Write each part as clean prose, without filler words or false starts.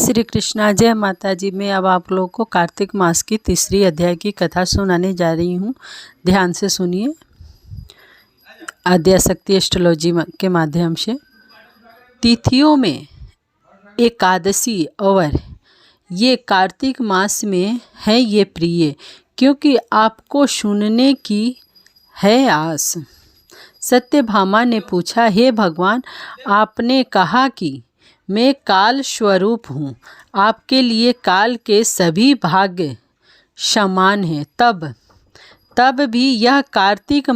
श्री कृष्णा, जय माता जी। मैं अब आप लोगों को कार्तिक मास की तीसरी अध्याय की कथा सुनाने जा रही हूँ। ध्यान से सुनिए। आद्याशक्ति एस्ट्रोलॉजी के माध्यम से तिथियों में एकादशी और ये कार्तिक मास में है ये प्रिय, क्योंकि आपको सुनने की है आस। सत्यभामा ने पूछा, हे भगवान, आपने कहा कि मैं काल स्वरूप हूँ, आपके लिए काल के सभी भाग्य समान हैं, तब भी यह कार्तिक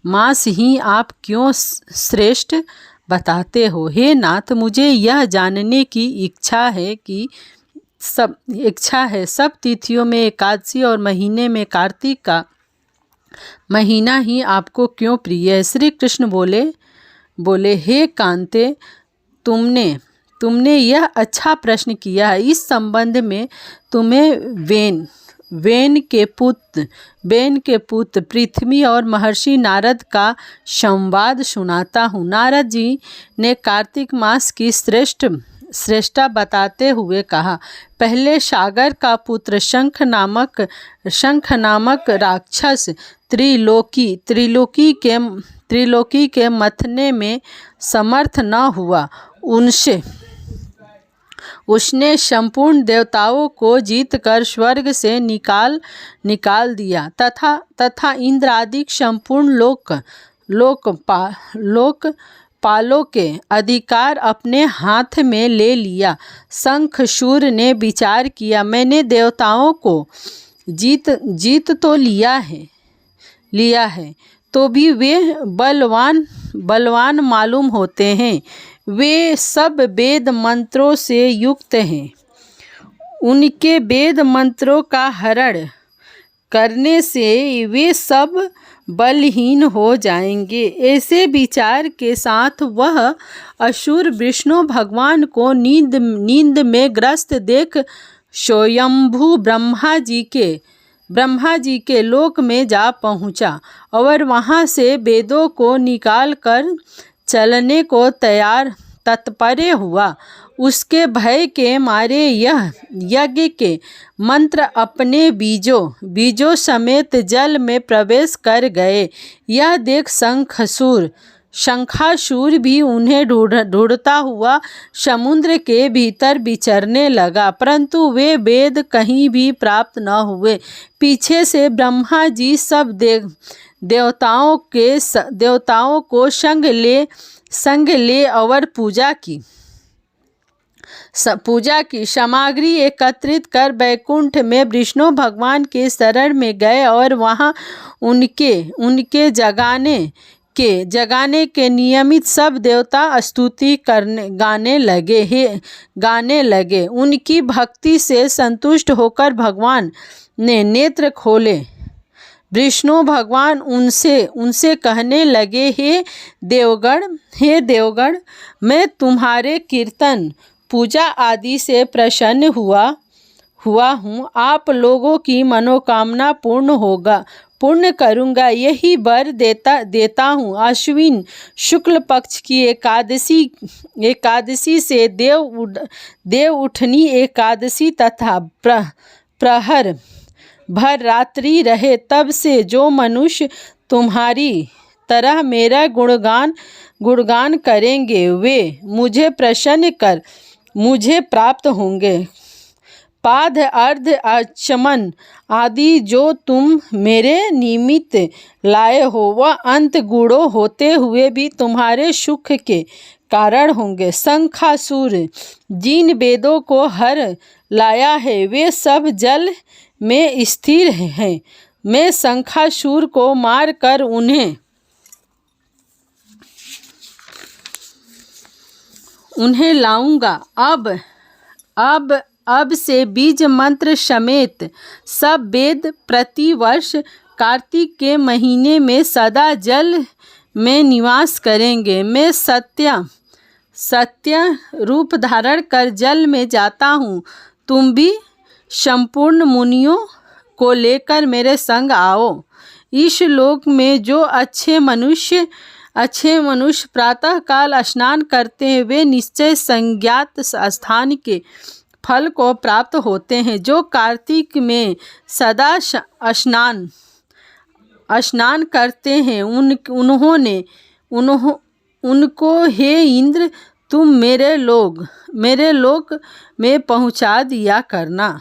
मास ही आप क्यों श्रेष्ठ बताते हो? हे नाथ, मुझे यह जानने की इच्छा है सब तिथियों में एकादशी और महीने में कार्तिक का महीना ही आपको क्यों प्रिय है? श्री कृष्ण बोले, हे कांते, तुमने यह अच्छा प्रश्न किया है। इस संबंध में तुम्हें वेन के पुत्र पृथ्वी और महर्षि नारद का संवाद सुनाता हूँ। नारद जी ने कार्तिक मास की श्रेष्ठता बताते हुए कहा, पहले सागर का पुत्र शंख नामक राक्षस त्रिलोकी के मथने में समर्थ न हुआ। उसने संपूर्ण देवताओं को जीतकर स्वर्ग से निकाल दिया तथा इंद्र आदि संपूर्ण लोकपालों के अधिकार अपने हाथ में ले लिया। शंखचूड़ ने विचार किया, मैंने देवताओं को जीत तो लिया है, तो भी वे बलवान मालूम होते हैं। वे सब वेद मंत्रों से युक्त हैं। उनके वेद मंत्रों का हरण करने से वे सब बलहीन हो जाएंगे। ऐसे विचार के साथ वह असुर विष्णु भगवान को नींद में ग्रस्त देख स्वयंभू ब्रह्मा जी के लोक में जा पहुंचा और वहां से वेदों को निकाल कर चलने को तत्पर हुआ। उसके भय के मारे यह यज्ञ के मंत्र अपने बीजों समेत जल में प्रवेश कर गए। यह देख शंखासुर भी उन्हें ढूंढता हुआ समुद्र के भीतर विचरने लगा, परंतु वे वेद कहीं भी प्राप्त न हुए। पीछे से ब्रह्मा जी सब देवताओं को संग ले और पूजा की सामग्री एकत्रित कर वैकुंठ में विष्णु भगवान के शरण में गए और वहां उनके जगाने के नियमित सब देवता स्तुति गाने लगे। उनकी भक्ति से संतुष्ट होकर भगवान ने नेत्र खोले। विष्णु भगवान उनसे कहने लगे, हे देवगण, मैं तुम्हारे कीर्तन पूजा आदि से प्रसन्न हुआ हूँ। आप लोगों की मनोकामना पूर्ण करूँगा, यही वर देता हूँ। अश्विन शुक्ल पक्ष की एकादशी से देव उठनी एकादशी तथा प्रहर भर रात्रि रहे, तब से जो मनुष्य तुम्हारी तरह मेरा गुणगान करेंगे, वे मुझे प्रसन्न कर मुझे प्राप्त होंगे। पाद अर्ध आचमन आदि जो तुम मेरे निमित्त लाए हो, वह अंत गुणों होते हुए भी तुम्हारे सुख के कारण होंगे। शंखासुर जिन वेदों को हर लाया है, वे सब जल में स्थिर हैं। मैं शंखासुर को मार कर उन्हें लाऊंगा। अब से बीज मंत्र समेत सब वेद प्रतिवर्ष कार्तिक के महीने में सदा जल में निवास करेंगे। मैं सत्य रूप धारण कर जल में जाता हूँ। तुम भी संपूर्ण मुनियों को लेकर मेरे संग आओ। इस लोक में जो अच्छे अच्छे मनुष्य प्रातःकाल स्नान करते हैं, वे निश्चय संज्ञात स्थान के फल को प्राप्त होते हैं। जो कार्तिक में सदा स्नान करते हैं, उनको हे इंद्र तुम मेरे लोक में पहुंचा दिया करना।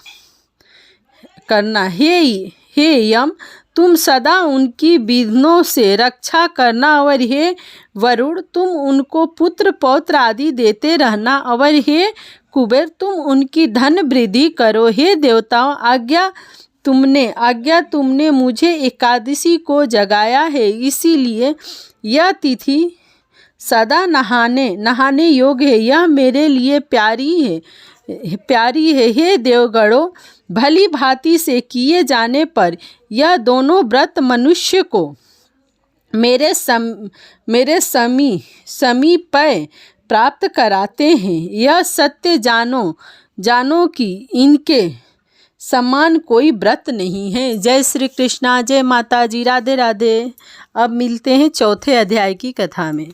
हे यम तुम सदा उनकी विघ्नों से रक्षा करना। और हे वरुण तुम उनको पुत्र पौत्र आदि देते रहना। और हे कुबेर तुम उनकी धन वृद्धि करो। हे देवताओं आज्ञा तुमने मुझे एकादशी को जगाया है, इसीलिए यह तिथि सदा नहाने योग्य है। यह मेरे लिए प्यारी है। हे देवगणों भली भांति से किए जाने पर यह दोनों व्रत मनुष्य को मेरे समीप प्राप्त कराते हैं। यह सत्य जानो कि इनके समान कोई व्रत नहीं है। जय श्री कृष्णा, जय माता जी, राधे राधे। अब मिलते हैं चौथे अध्याय की कथा में।